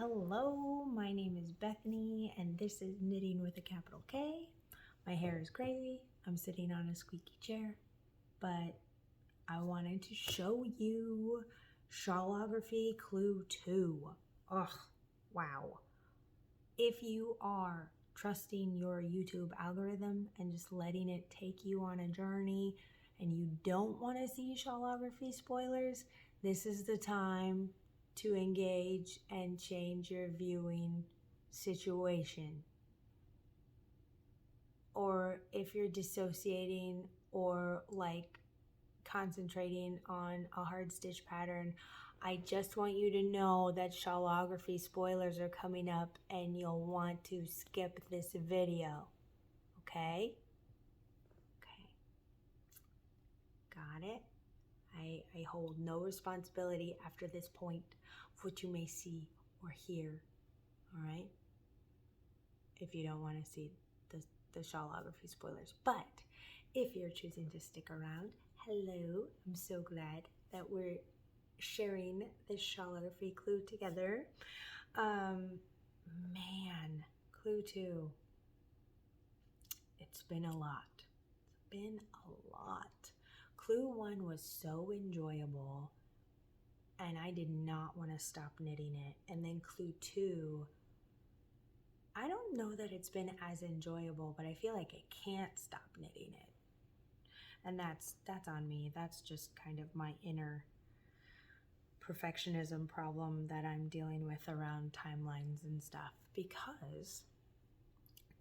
Hello, my name is Bethany, and this is Knitting with a capital K. My hair is crazy. I'm sitting on a squeaky chair, but I wanted to show you Shawlography Clue 2. Ugh, wow. If you are trusting your YouTube algorithm and just letting it take you on a journey and you don't want to see Shawlography spoilers, this is the time to engage and change your viewing situation. Or if you're dissociating or concentrating on a hard stitch pattern, I just want you to know that Shawlography spoilers are coming up and you'll want to skip this video. Okay? Okay. Got it? I hold no responsibility after this point for what you may see or hear. All right? If you don't want to see the Shawlography spoilers. But if you're choosing to stick around, hello. I'm so glad that we're sharing this Shawlography clue together. Man, clue 2. It's been a lot. It's been a lot. Clue 1 was so enjoyable and I did not want to stop knitting it. And then clue 2, I don't know that it's been as enjoyable, but I feel like I can't stop knitting it. And that's on me. That's just kind of my inner perfectionism problem that I'm dealing with around timelines and stuff, because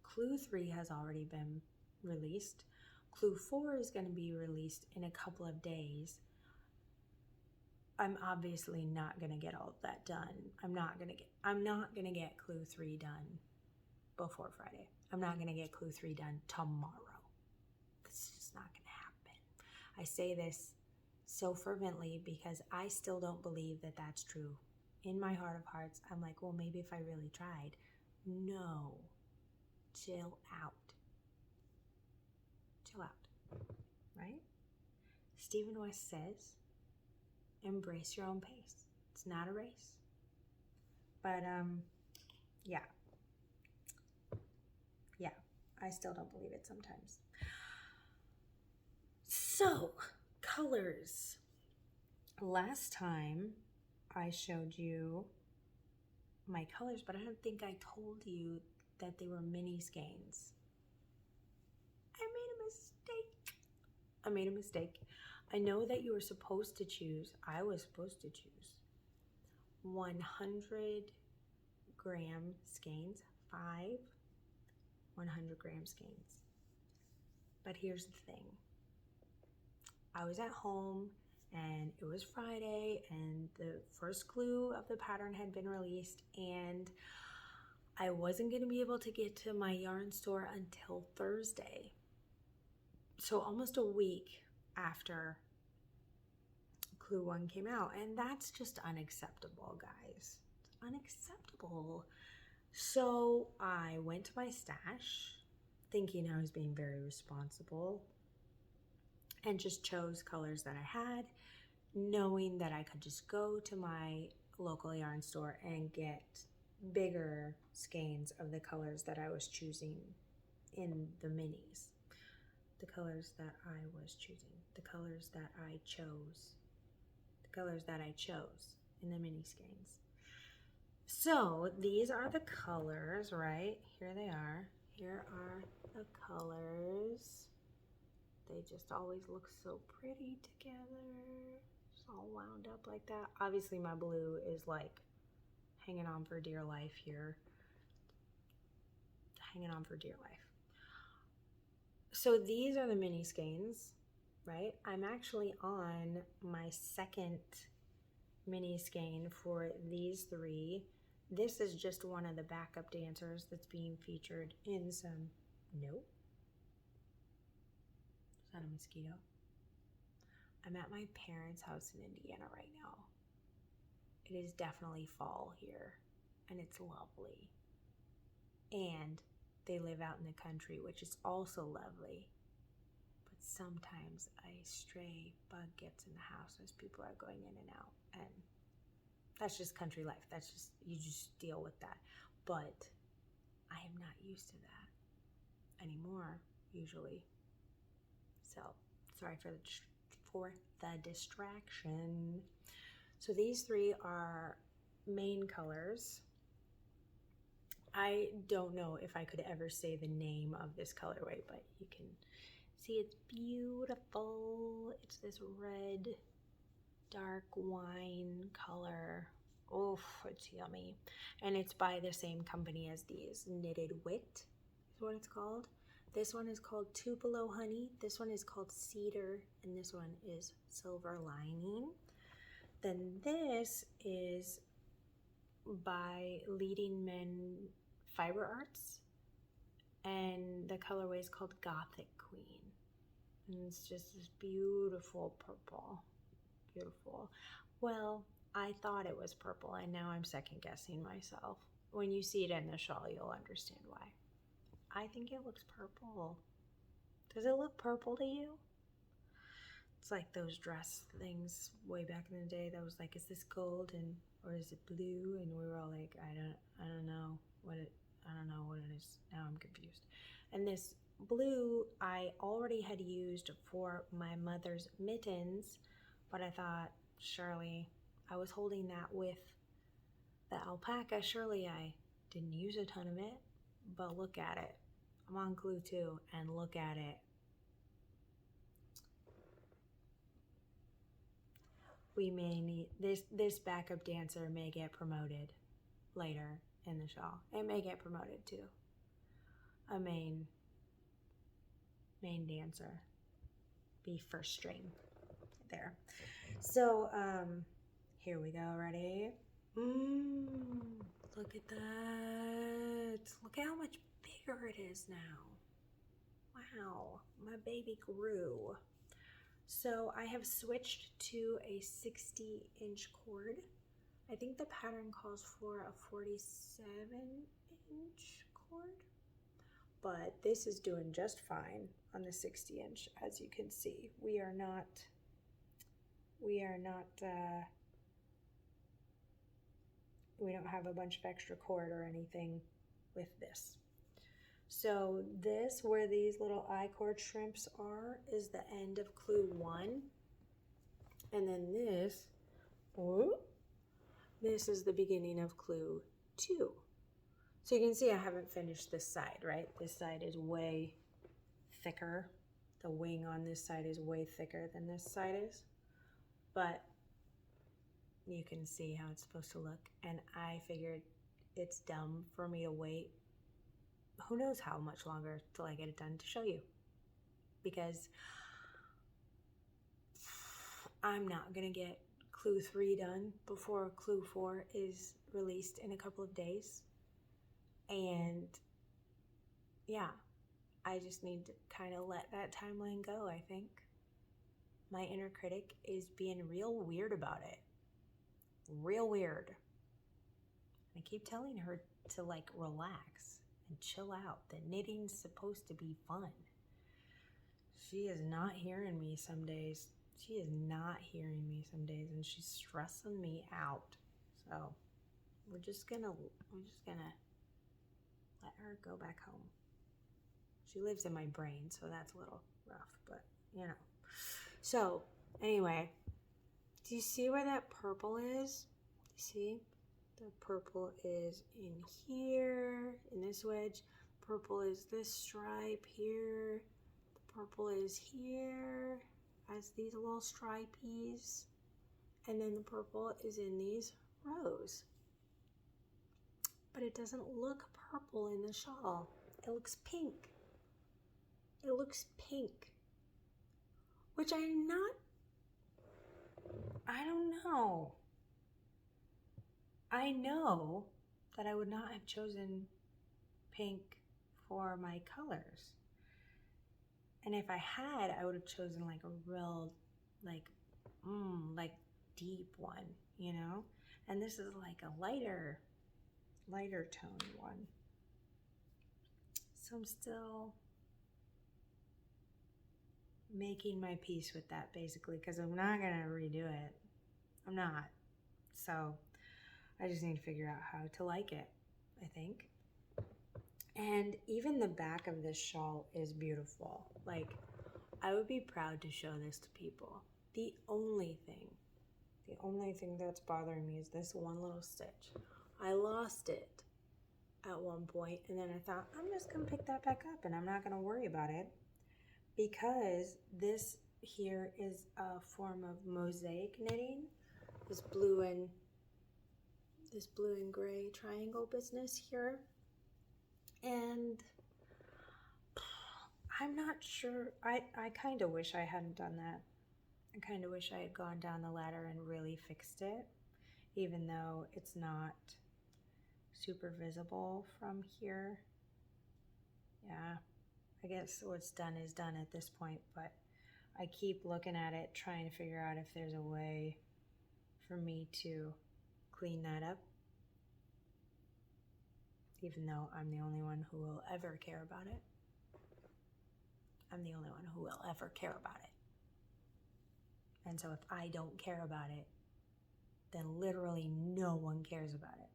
Clue 3 has already been released. Clue 4 is going to be released in a couple of days. I'm obviously not going to get all of that done. I'm not going to get Clue 3 done before Friday. I'm not going to get Clue 3 done tomorrow. It's just not going to happen. I say this so fervently because I still don't believe that that's true. In my heart of hearts, I'm like, well, maybe if I really tried. No. Chill out. Chill out. Right? Stephen West says, embrace your own pace. It's not a race. But, yeah. Yeah, I still don't believe it sometimes. So, colors. Last time I showed you my colors, but I don't think I told you that they were mini skeins. I made a mistake. I know that you were supposed to choose, I was supposed to choose 100 gram skeins, 5 100-gram skeins. But here's the thing. I was at home and it was Friday and the first clue of the pattern had been released and I wasn't going to be able to get to my yarn store until Thursday. So almost a week after Clue 1 came out, and that's just unacceptable, guys. It's unacceptable. So I went to my stash thinking I was being very responsible and just chose colors that I had, knowing that I could just go to my local yarn store and get bigger skeins of the colors that I was choosing in the minis. The colors that I was choosing, the colors that I chose, the colors that I chose in the mini skeins. So these are the colors, right? Here they are. Here are the colors. They just always look so pretty together. Just all wound up like that. Obviously my blue is like hanging on for dear life here. Hanging on for dear life. So these are the mini skeins, right? I'm actually on my second mini skein for these 3. This is just one of the backup dancers that's being featured in some, nope. Is that a mosquito? I'm at my parents' house in Indiana right now. It is definitely fall here and it's lovely. And they live out in the country, which is also lovely. But sometimes a stray bug gets in the house as people are going in and out. And That's just country life. That's just, you just deal with that. But I am not used to that anymore, usually. So, sorry for the distraction. So these three are main colors. I don't know if I could ever say the name of this colorway, but you can see it's beautiful. It's this red, dark wine color. Oh, it's yummy. And it's by the same company as these. Knitted Wit is what it's called. This one is called Tupelo Honey. This one is called Cedar. And this one is Silver Lining. Then this is by Leading Men Fiber Arts. And the colorway is called Gothic Queen. And it's just this beautiful purple. Beautiful. Well, I thought it was purple, and now I'm second guessing myself. When you see it in the shawl, you'll understand why. I think it looks purple. Does it look purple to you? It's like those dress things way back in the day that was like, is this gold or is it blue? And we were all like, I don't know what it is. Now I'm confused. And this blue I already had used for my mother's mittens, but I thought, surely I was holding that with the alpaca. Surely I didn't use a ton of it, but look at it. I'm on glue 2 and look at it. We may need this backup dancer may get promoted later in the shawl. It may get promoted to a main dancer. Be first string there. So here we go. Ready? Look at that. Look at how much bigger it is now. Wow, my baby grew. So I have switched to a 60-inch cord. I think the pattern calls for a 47-inch cord, but this is doing just fine on the 60-inch. As you can see, we don't have a bunch of extra cord or anything with this. So this, where these little I-cord shrimps are, is the end of clue 1. And then this is the beginning of clue 2. So you can see I haven't finished this side, right? This side is way thicker. The wing on this side is way thicker than this side is. But you can see how it's supposed to look. And I figured it's dumb for me to wait who knows how much longer till I get it done to show you, because I'm not gonna get clue 3 done before clue 4 is released in a couple of days. And yeah, I just need to kind of let that timeline go. I think my inner critic is being real weird about it. Real weird. I keep telling her to like relax and chill out. The knitting's supposed to be fun. She is not hearing me some days. She is not hearing me some days, and she's stressing me out. So we're just gonna let her go back home. She lives in my brain, so that's a little rough, but you know. So anyway, do you see where that purple is? See? The purple is in here, in this wedge. Purple is this stripe here. The purple is here as these little stripies. And then the purple is in these rows. But it doesn't look purple in the shawl. It looks pink. It looks pink. Which I don't know. I know that I would not have chosen pink for my colors. And if I had, I would have chosen like a real, like deep one, you know? And this is like a lighter toned one. So I'm still making my peace with that, basically, because I'm not gonna redo it. I'm not. So I just need to figure out how to like it, I think. And even the back of this shawl is beautiful. Like, I would be proud to show this to people. The only thing that's bothering me is this one little stitch. I lost it at one point, and then I thought, I'm just gonna pick that back up and I'm not gonna worry about it, because this here is a form of mosaic knitting. This blue and gray triangle business here. And I'm not sure, I kind of wish I hadn't done that. I kind of wish I had gone down the ladder and really fixed it, even though it's not super visible from here. Yeah, I guess what's done is done at this point, but I keep looking at it, trying to figure out if there's a way for me to clean that up, even though I'm the only one who will ever care about it. I'm the only one who will ever care about it. And so if I don't care about it, then literally no one cares about it.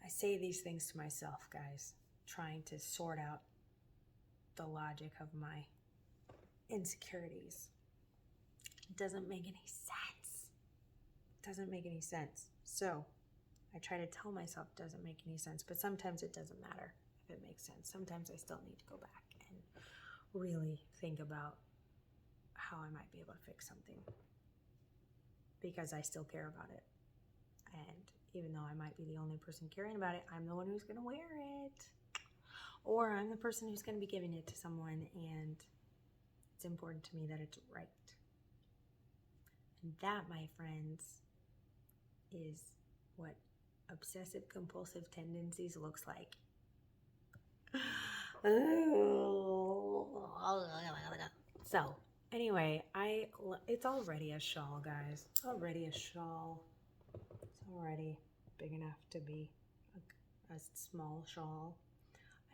I say these things to myself, guys, trying to sort out the logic of my insecurities. It doesn't make any sense. It doesn't make any sense. So I try to tell myself it doesn't make any sense, but sometimes it doesn't matter if it makes sense. Sometimes I still need to go back and really think about how I might be able to fix something, because I still care about it. And even though I might be the only person caring about it, I'm the one who's going to wear it. Or I'm the person who's going to be giving it to someone, and it's important to me that it's right. And that, my friends, is what obsessive compulsive tendencies looks like. So anyway, it's already a shawl, guys. It's already a shawl. It's already big enough to be a small shawl.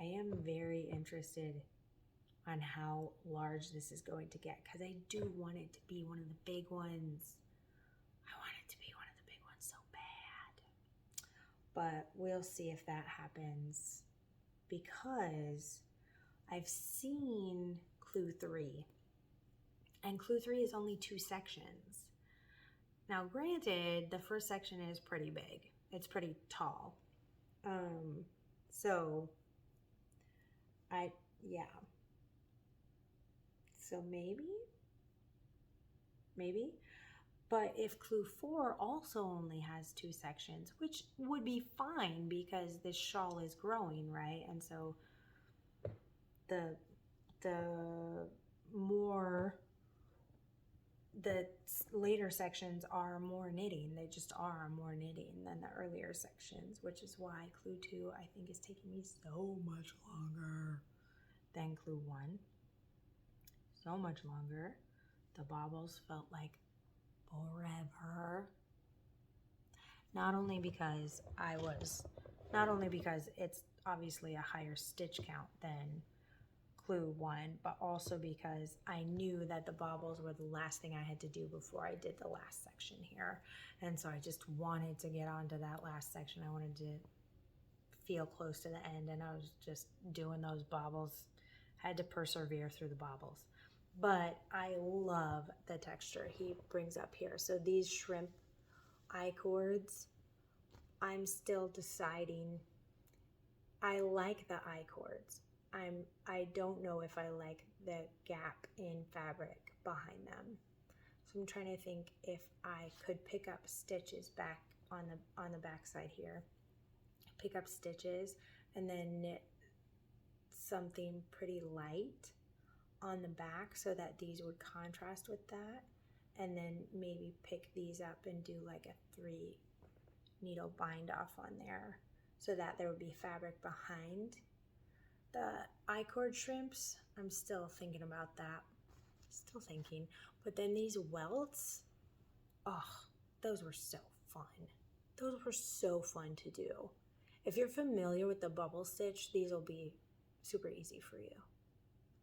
I am very interested on how large this is going to get, because I do want it to be one of the big ones. I want it to be one of the big ones so bad. But we'll see if that happens, because I've seen Clue 3. And Clue 3 is only 2 sections. Now, granted, the first section is pretty big. It's pretty tall. So maybe. But if Clue 4 also only has 2 sections, which would be fine because this shawl is growing, right? And so the later sections are more knitting. They just are more knitting than the earlier sections, which is why Clue 2, I think, is taking me so much longer than Clue 1. So much longer. The baubles felt like forever. Not only because it's obviously a higher stitch count than Clue 1, but also because I knew that the baubles were the last thing I had to do before I did the last section here. And so I just wanted to get onto that last section. I wanted to feel close to the end, and I was just doing those baubles. Had to persevere through the baubles. But I love the texture he brings up here. So these shrimp I-cords, I'm still deciding. I like the I-cords. I don't know if I like the gap in fabric behind them. So I'm trying to think if I could pick up stitches back on the back side here. Pick up stitches and then knit something pretty light on the back so that these would contrast with that, and then maybe pick these up and do like a 3 needle bind off on there so that there would be fabric behind the I-cord shrimps. I'm still thinking about that. But then these welts, those were so fun. Those were so fun to do. If you're familiar with the bubble stitch, these will be super easy for you.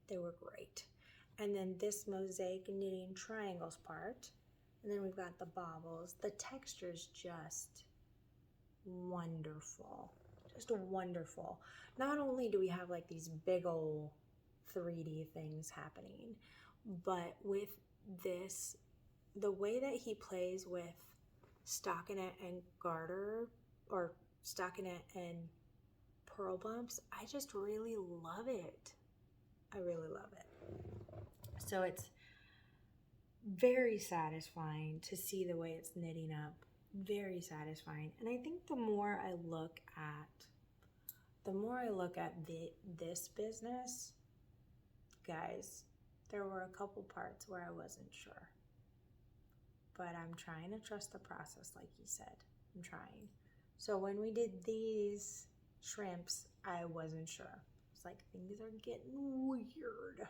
They were great. And then this mosaic knitting triangles part And then we've got the baubles. The texture's just wonderful. Just wonderful. Not only do we have like these big old 3D things happening, but with this, the way that he plays with stockinette and garter, or stockinette and pearl bumps, I just really love it. I really love it. So it's very satisfying to see the way it's knitting up. Very satisfying. And I think the more I look at this business, guys, there were a couple parts where I wasn't sure. But I'm trying to trust the process, like he said. I'm trying. So when we did these shrimps, I wasn't sure. It's like, things are getting weird.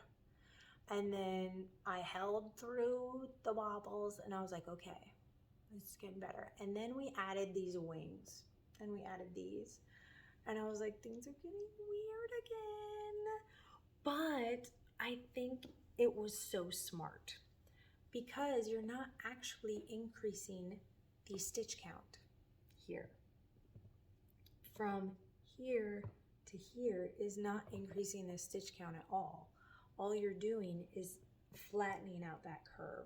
And then I held through the baubles and I was like, okay, it's getting better. And then we added these wings and we added these. And I was like, things are getting weird again. But I think it was so smart because you're not actually increasing the stitch count here. From here to here is not increasing the stitch count at all. All you're doing is flattening out that curve.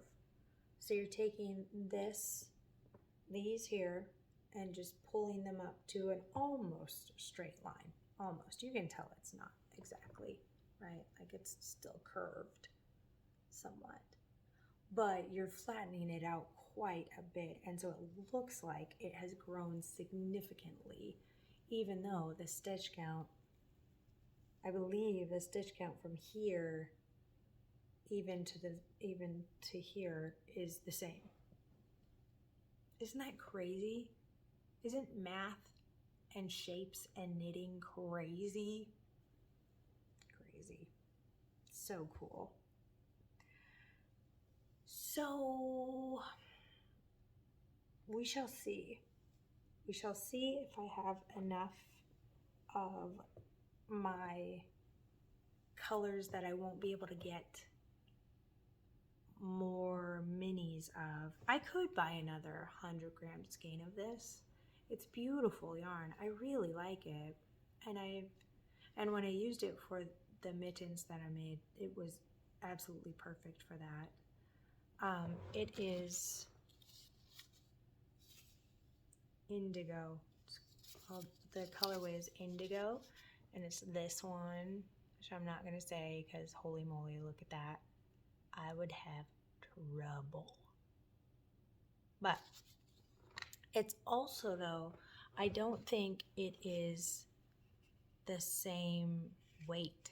So you're taking these here, and just pulling them up to an almost straight line. Almost. You can tell it's not exactly, right? Like it's still curved somewhat. But you're flattening it out quite a bit, and so it looks like it has grown significantly, even though the stitch count, I believe the stitch count from here even to here is the same. Isn't that crazy? Isn't math and shapes and knitting crazy? Crazy. So cool. So we shall see. We shall see if I have enough of my colors that I won't be able to get more minis of. I could buy another 100-gram skein of this. It's beautiful yarn. I really like it. And when I used it for the mittens that I made, it was absolutely perfect for that. It is indigo. The colorway is indigo, and it's this one, which I'm not going to say because holy moly, look at that. I would have trouble. But it's also, though, I don't think it is the same weight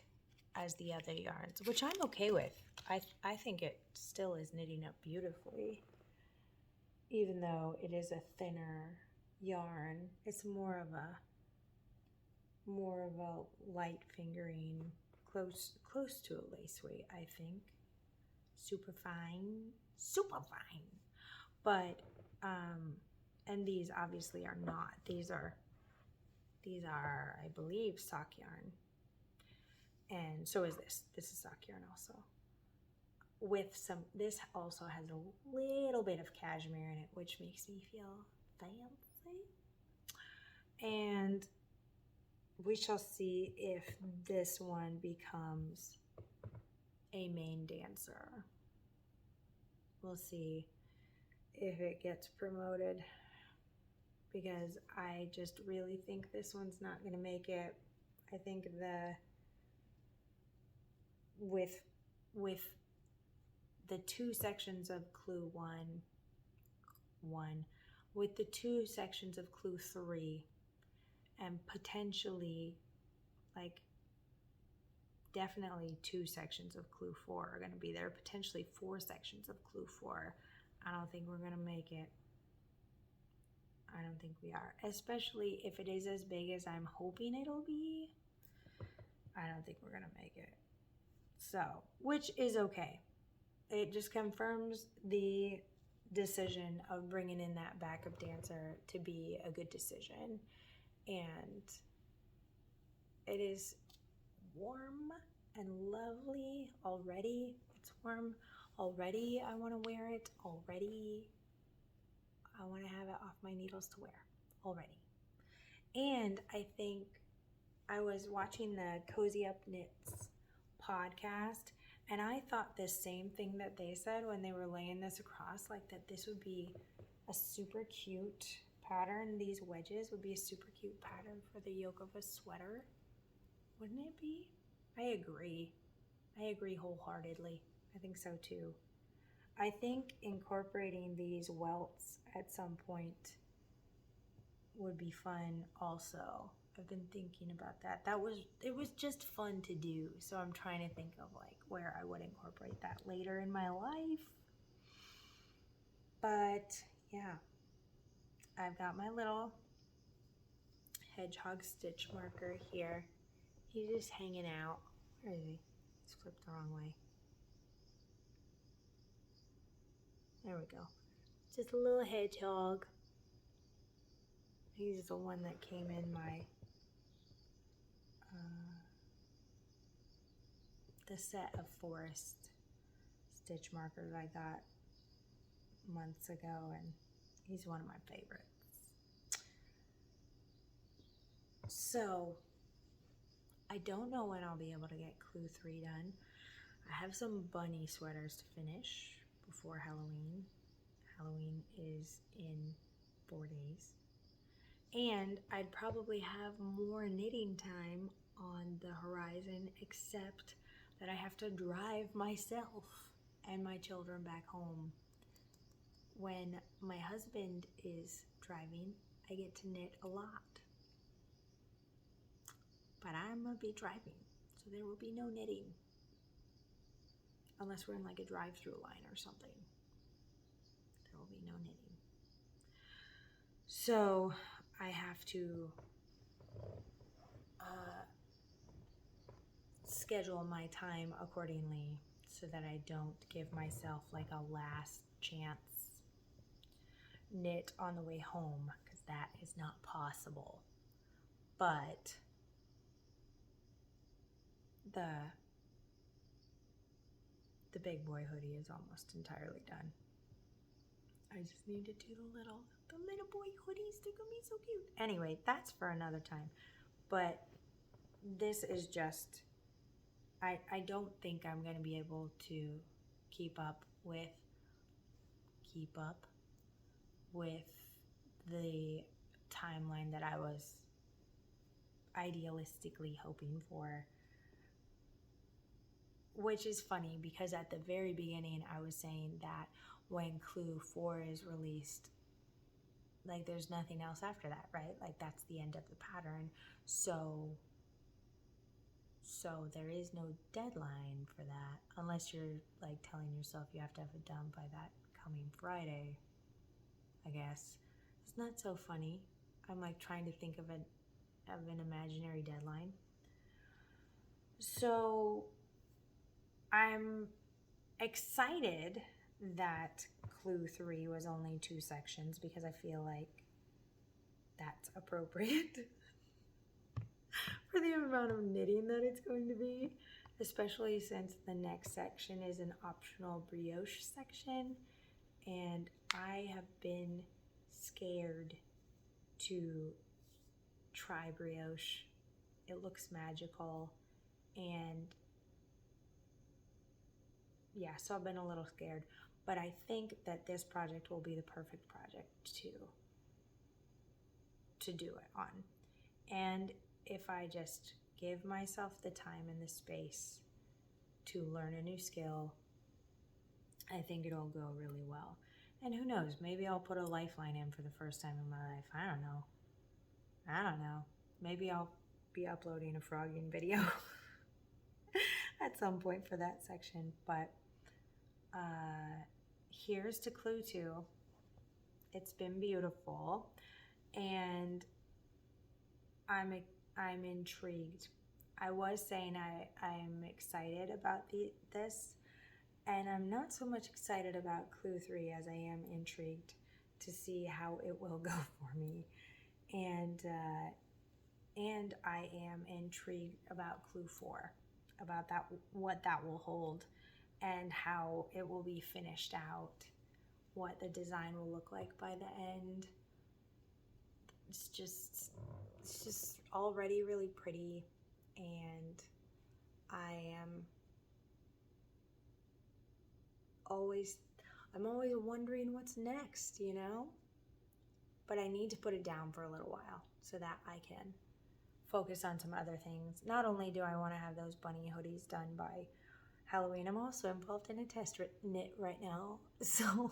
as the other yarns, which I'm okay with. I think it still is knitting up beautifully, even though it is a thinner yarn. It's more of a light fingering, close to a lace weight, I think. Super fine. But and these obviously are not. These are I believe sock yarn, and so is this. This is sock yarn also. With some, this also has a little bit of cashmere in it, which makes me feel fancy. And we shall see if this one becomes a main dancer. We'll see if it gets promoted, because I just really think this one's not going to make it. I think with the two sections of clue one, with the two sections of clue 3, and potentially, like, definitely 2 sections of clue 4 are going to be there, potentially 4 sections of clue 4. I don't think we're going to make it. I don't think we are, especially if it is as big as I'm hoping it'll be. I don't think we're going to make it. So, which is okay. It just confirms the decision of bringing in that backup dancer to be a good decision. And it is warm and lovely already. It's warm Already I want to wear it. Already I want to have it off my needles to wear. Already. And I think I was watching the Cozy Up Knits podcast, and I thought the same thing that they said when they were laying this across, like that this would be a super cute pattern. These wedges would be a super cute pattern for the yoke of a sweater. Wouldn't it be? I agree. I agree wholeheartedly. I think so too. I think incorporating these welts at some point would be fun also. I've been thinking about that. It was just fun to do. So I'm trying to think of like where I would incorporate that later in my life. But yeah, I've got my little hedgehog stitch marker here. He's just hanging out. Where is he? He's flipped the wrong way. There we go. Just a little hedgehog. He's the one that came in my the set of forest stitch markers I got months ago, and he's one of my favorites. So I don't know when I'll be able to get Clue 3 done. I have some bunny sweaters to finish before Halloween. Halloween is in 4 days. And I'd probably have more knitting time on the horizon, except that I have to drive myself and my children back home. When my husband is driving, I get to knit a lot. But I'm gonna be driving, so there will be no knitting. Unless we're in like a drive-through line or something. There will be no knitting. So I have to schedule my time accordingly so that I don't give myself like a last chance knit on the way home, because that is not possible. But the big boy hoodie is almost entirely done. I just need to do the little boy hoodies. They're gonna be so cute. Anyway, that's for another time. But this is just, I don't think I'm gonna be able to keep up with the timeline that I was idealistically hoping for. Which is funny because at the very beginning I was saying that when Clue 4 is released, like there's nothing else after that, right? Like that's the end of the pattern. So there is no deadline for that, unless you're like telling yourself you have to have it done by that coming Friday, I guess. It's not so funny. I'm like trying to think of an imaginary deadline. So I'm excited that Clue 3 was only 2 sections, because I feel like that's appropriate for the amount of knitting that it's going to be, especially since the next section is an optional brioche section, and I have been scared to try brioche. It looks magical, and yeah, so I've been a little scared, but I think that this project will be the perfect project to do it on. And if I just give myself the time and the space to learn a new skill, I think it'll go really well. And who knows, maybe I'll put a lifeline in for the first time in my life. I don't know. Maybe I'll be uploading a frogging video at some point for that section. But here's to Clue 2. It's been beautiful, and I'm intrigued. I was saying I'm excited about this, and I'm not so much excited about Clue 3 as I am intrigued to see how it will go for me. And I am intrigued about Clue 4, about what that will hold. and how it will be finished out, what the design will look like by the end. It's just already really pretty, and I'm always wondering what's next, you know? But I need to put it down for a little while so that I can focus on some other things. Not only do I want to have those bunny hoodies done by Halloween, I'm also involved in a test knit right now, so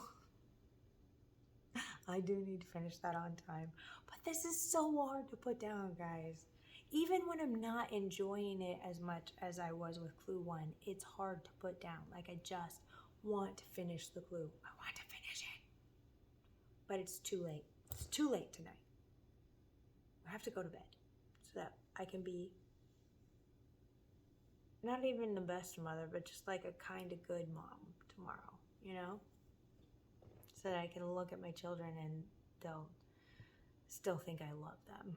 I do need to finish that on time. But this is so hard to put down, guys. Even when I'm not enjoying it as much as I was with Clue 1, it's hard to put down. Like, I just want to finish the Clue. I want to finish it. But it's too late. It's too late tonight. I have to go to bed so that I can be not even the best mother, but just like a kind of good mom tomorrow, you know? So that I can look at my children and they'll still think I love them.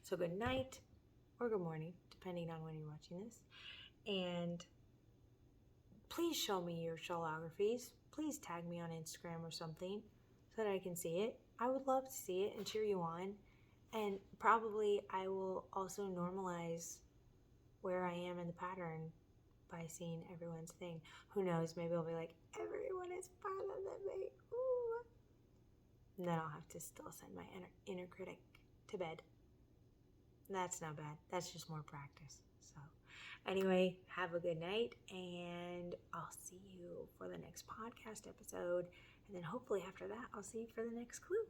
So good night or good morning, depending on when you're watching this. And please show me your shawlographies. Please tag me on Instagram or something so that I can see it. I would love to see it and cheer you on. And probably I will also normalize where I am in the pattern by seeing everyone's thing. Who knows, maybe I'll be like, everyone is farther than me. Ooh. And then I'll have to still send my inner critic to bed. That's not bad. That's just more practice. So anyway, have a good night, and I'll see you for the next podcast episode. And then hopefully after that, I'll see you for the next clue.